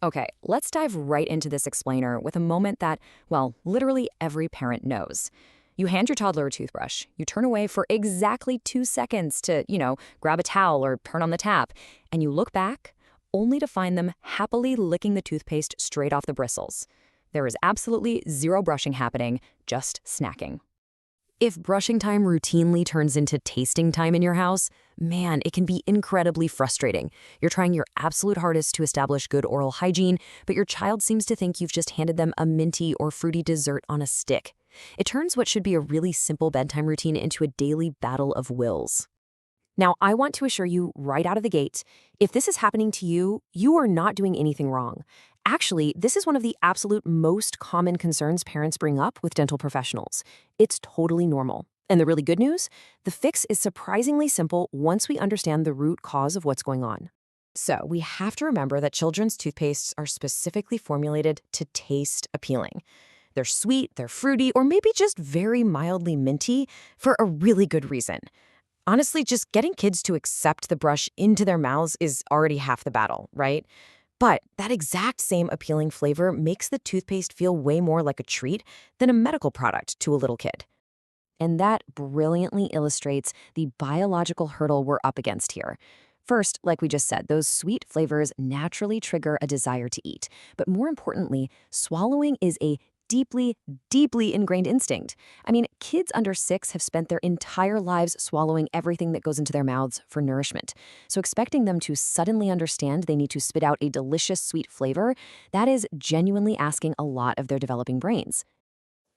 Okay, let's dive right into this explainer with a moment that, well, literally every parent knows. You hand your toddler a toothbrush, you turn away for exactly 2 seconds to, grab a towel or turn on the tap, and you look back only to find them happily licking the toothpaste straight off the bristles. There is absolutely zero brushing happening, just snacking. If brushing time routinely turns into tasting time in your house, man, it can be incredibly frustrating. You're trying your absolute hardest to establish good oral hygiene, but your child seems to think you've just handed them a minty or fruity dessert on a stick. It turns what should be a really simple bedtime routine into a daily battle of wills. Now, I want to assure you right out of the gate, if this is happening to you, you are not doing anything wrong. Actually, this is one of the absolute most common concerns parents bring up with dental professionals. It's totally normal. And the really good news? The fix is surprisingly simple once we understand the root cause of what's going on. So, we have to remember that children's toothpastes are specifically formulated to taste appealing. They're sweet, they're fruity, or maybe just very mildly minty for a really good reason. Honestly, just getting kids to accept the brush into their mouths is already half the battle, right? But that exact same appealing flavor makes the toothpaste feel way more like a treat than a medical product to a little kid. And that brilliantly illustrates the biological hurdle we're up against here. First, like we just said, those sweet flavors naturally trigger a desire to eat. But more importantly, swallowing is a deeply, deeply ingrained instinct. I mean, kids under 6 have spent their entire lives swallowing everything that goes into their mouths for nourishment. So expecting them to suddenly understand they need to spit out a delicious sweet flavor, that is genuinely asking a lot of their developing brains.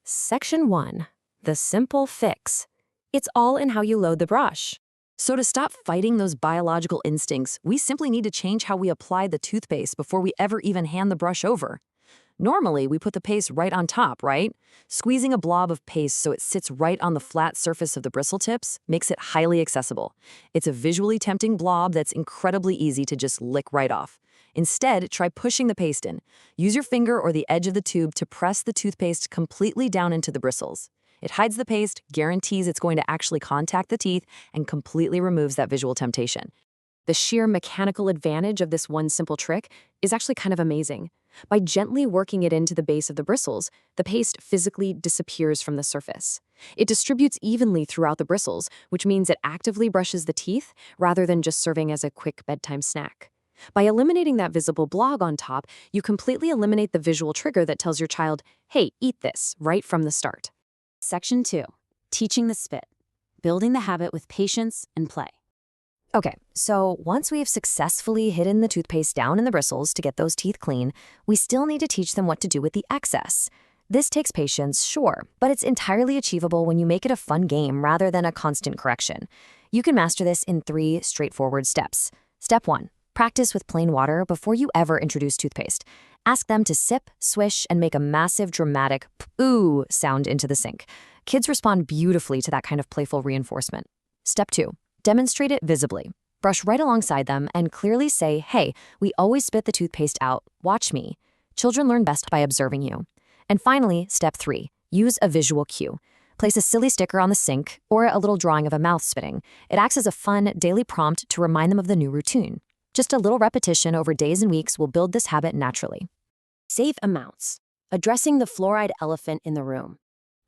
Section 1. The simple fix. It's all in how you load the brush. So to stop fighting those biological instincts, we simply need to change how we apply the toothpaste before we ever even hand the brush over. Normally, we put the paste right on top, right? Squeezing a blob of paste so it sits right on the flat surface of the bristle tips makes it highly accessible. It's a visually tempting blob that's incredibly easy to just lick right off. Instead, try pushing the paste in. Use your finger or the edge of the tube to press the toothpaste completely down into the bristles. It hides the paste, guarantees it's going to actually contact the teeth, and completely removes that visual temptation. The sheer mechanical advantage of this one simple trick is actually kind of amazing. By gently working it into the base of the bristles, the paste physically disappears from the surface. It distributes evenly throughout the bristles, which means it actively brushes the teeth rather than just serving as a quick bedtime snack. By eliminating that visible blob on top, you completely eliminate the visual trigger that tells your child, hey, eat this, right from the start. Section 2. Teaching the spit. Building the habit with patience and play. Okay, so once we have successfully hidden the toothpaste down in the bristles to get those teeth clean, we still need to teach them what to do with the excess. This takes patience, sure, but it's entirely achievable when you make it a fun game rather than a constant correction. You can master this in 3 straightforward steps. Step 1. Practice with plain water before you ever introduce toothpaste. Ask them to sip, swish, and make a massive, dramatic "ooh" sound into the sink. Kids respond beautifully to that kind of playful reinforcement. Step 2. Demonstrate it visibly. Brush right alongside them and clearly say, hey, we always spit the toothpaste out. Watch me. Children learn best by observing you. And finally, step 3. Use a visual cue. Place a silly sticker on the sink or a little drawing of a mouth spitting. It acts as a fun, daily prompt to remind them of the new routine. Just a little repetition over days and weeks will build this habit naturally. Safe amounts. Addressing the fluoride elephant in the room.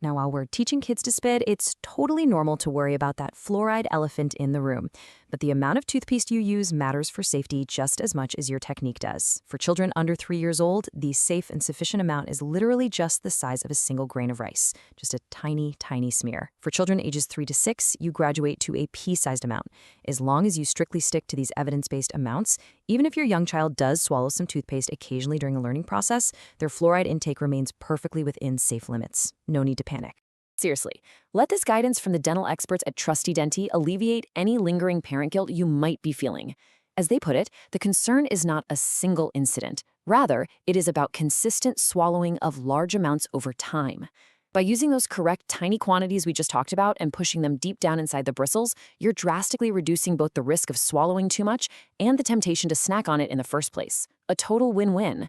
Now, while we're teaching kids to spit, it's totally normal to worry about that fluoride elephant in the room. But the amount of toothpaste you use matters for safety just as much as your technique does. For children under 3 years old, the safe and sufficient amount is literally just the size of a single grain of rice, just a tiny, tiny smear. For children ages 3 to 6, you graduate to a pea-sized amount. As long as you strictly stick to these evidence-based amounts, even if your young child does swallow some toothpaste occasionally during a learning process, their fluoride intake remains perfectly within safe limits. No need to panic. Seriously, let this guidance from the dental experts at Trusty Denti alleviate any lingering parent guilt you might be feeling. As they put it, the concern is not a single incident. Rather, it is about consistent swallowing of large amounts over time. By using those correct tiny quantities we just talked about and pushing them deep down inside the bristles, you're drastically reducing both the risk of swallowing too much and the temptation to snack on it in the first place. A total win-win.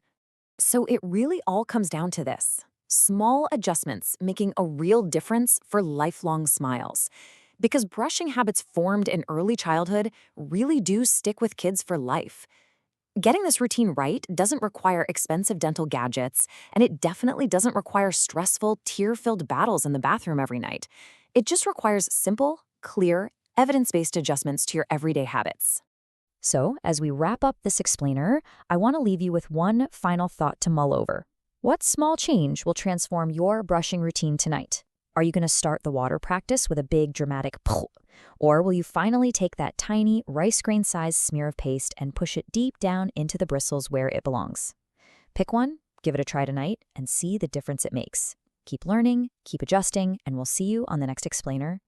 So it really all comes down to this. Small adjustments making a real difference for lifelong smiles. Because brushing habits formed in early childhood really do stick with kids for life. Getting this routine right doesn't require expensive dental gadgets, and it definitely doesn't require stressful, tear-filled battles in the bathroom every night. It just requires simple, clear, evidence-based adjustments to your everyday habits. So, as we wrap up this explainer, I want to leave you with one final thought to mull over. What small change will transform your brushing routine tonight? Are you going to start the water practice with a big dramatic pull? Or will you finally take that tiny rice grain sized smear of paste and push it deep down into the bristles where it belongs? Pick one, give it a try tonight, and see the difference it makes. Keep learning, keep adjusting, and we'll see you on the next explainer